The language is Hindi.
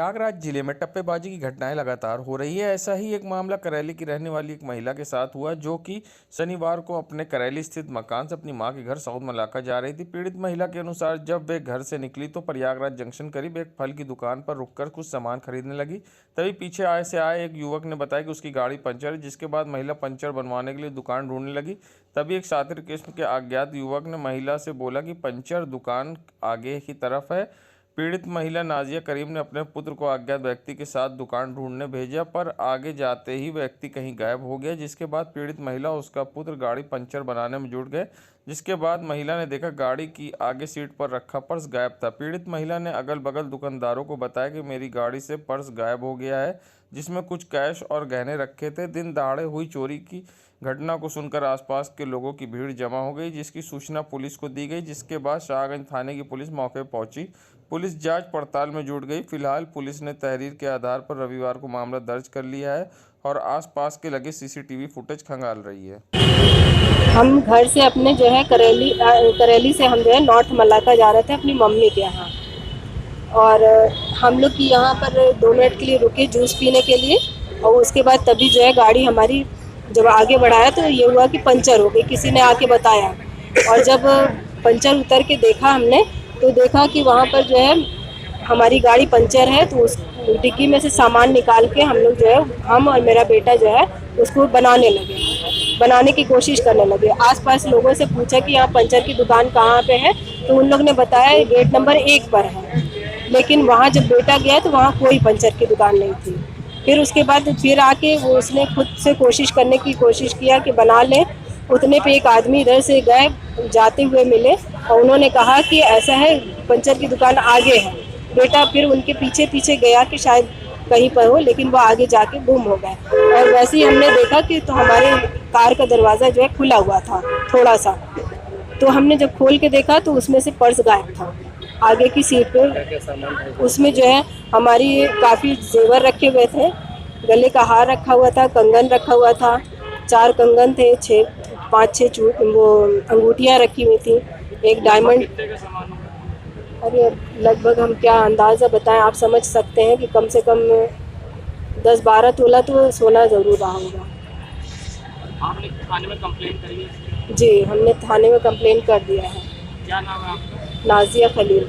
प्रयागराज जिले में टप्पेबाजी की घटनाएं लगातार हो रही है। ऐसा ही एक मामला करैली की रहने वाली एक महिला के साथ हुआ, जो कि शनिवार को अपने करैली स्थित मकान से अपनी मां के घर साउथ मलाका जा रही थी। पीड़ित महिला के अनुसार जब वे घर से निकली तो प्रयागराज जंक्शन करीब एक फल की दुकान पर रुककर कुछ सामान खरीदने लगी। तभी पीछे आए एक युवक ने बताया कि उसकी गाड़ी पंचर है, जिसके बाद महिला पंचर बनवाने के लिए दुकान ढूंढने लगी। तभी एक शातिर किस्म के अज्ञात युवक ने महिला से बोला कि पंचर दुकान आगे की तरफ है। पीड़ित महिला नाजिया करीम ने अपने पुत्र को अज्ञात व्यक्ति के साथ दुकान ढूंढने भेजा, पर आगे जाते ही व्यक्ति कहीं गायब हो गया, जिसके बाद पीड़ित महिला और उसका पुत्र गाड़ी पंचर बनाने में जुट गए। जिसके बाद महिला ने देखा गाड़ी की आगे सीट पर रखा पर्स गायब था। पीड़ित महिला ने अगल बगल दुकानदारों को बताया कि मेरी गाड़ी से पर्स गायब हो गया है, जिसमें कुछ कैश और गहने रखे थे। दिन दहाड़े हुई चोरी की घटना को सुनकर आसपास के लोगों की भीड़ जमा हो गई, जिसकी सूचना पुलिस को दी गई। जिसके बाद शाहगंज थाने की पुलिस मौके पर पहुंची। पुलिस जांच पड़ताल में जुट गई। फिलहाल पुलिस ने तहरीर के आधार पर रविवार को मामला दर्ज कर लिया है और आसपास के लगे सीसीटीवी फुटेज खंगाल रही है। हम घर से अपने जो है करेली से हम जो है नॉर्थ मलाका जा रहे थे अपनी मम्मी के यहाँ, और हम लोग की यहाँ पर 2 मिनट के लिए रुके जूस पीने के लिए। और उसके बाद तभी जो है गाड़ी हमारी जब आगे बढ़ाया तो ये हुआ कि पंचर हो गई, किसी ने आके बताया। और जब पंचर उतर के देखा हमने तो देखा कि वहाँ पर जो है हमारी गाड़ी पंचर है। तो उस डिक्की में से सामान निकाल के हम लोग जो है, हम और मेरा बेटा जो है उसको बनाने की कोशिश करने लगे। आसपास लोगों से पूछा कि यहाँ पंचर की दुकान कहाँ पे है, तो उन लोग ने बताया गेट नंबर 1 पर है। लेकिन वहाँ जब बेटा गया तो वहाँ कोई पंचर की दुकान नहीं थी। फिर उसके बाद फिर आके वो उसने खुद से कोशिश किया कि बना ले। उतने पे एक आदमी इधर से गए, जाते हुए मिले और उन्होंने कहा कि ऐसा है पंचर की दुकान आगे है। बेटा फिर उनके पीछे पीछे गया कि शायद कहीं पर हो, लेकिन वो आगे जाके गुम हो गए। और वैसे ही हमने देखा कि तो हमारे कार का दरवाज़ा जो है खुला हुआ था थोड़ा सा। तो हमने जब खोल के देखा तो उसमें से पर्स गायब था आगे की सीट पे। उसमें जो है हमारी काफ़ी जेवर रखे हुए थे, गले का हार रखा हुआ था, कंगन रखा हुआ था, 4 कंगन थे, 5-6 वो अंगूठियाँ रखी हुई थी, एक डायमंड। अरे लगभग हम क्या अंदाज़ा बताएं, आप समझ सकते हैं कि कम से कम 10-12 तोला तो सोना ज़रूर रहा होगा। आपने थाने में कंप्लेंट करी है? जी, हमने थाने में कंप्लेंट कर दिया है। क्या नाम है आपका? नाजिया खलील।